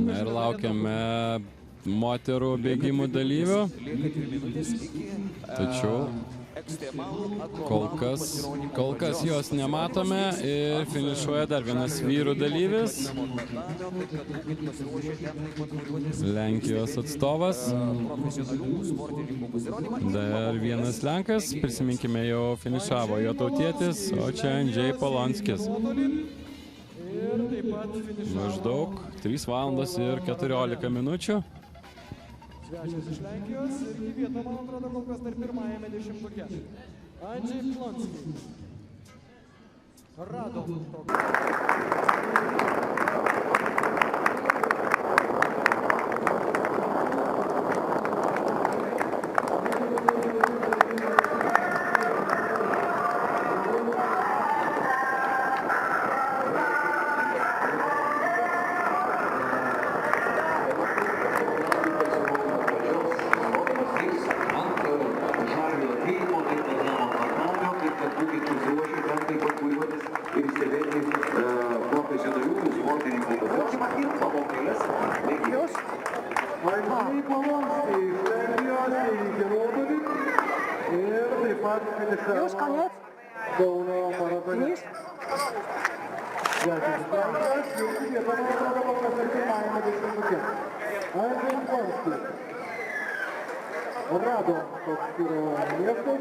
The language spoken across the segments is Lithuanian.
Ir laukiame moterų bėgimų dalyvių. Tačiau kol kas jos nematome ir finišuoja dar vienas vyrų dalyvis. Lenkijos atstovas. Dar vienas Lenkas, prisiminkime, jau finišavo jo tautietis, o čia Andžej Polonskis. Maždaug 3 valandas ir 14 minučių. Svečias iš Lenkijos ir į vietą, man atrodo, kol kas dar pirmajame dešimtuke. Andžej Polonskis. Radom Już koniec? Finisz? Radom toks yra miestas,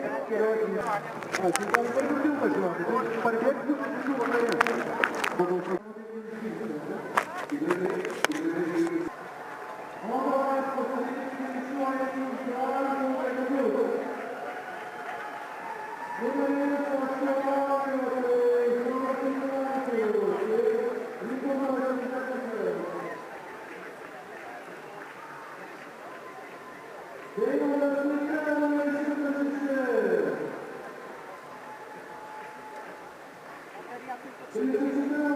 Thank you.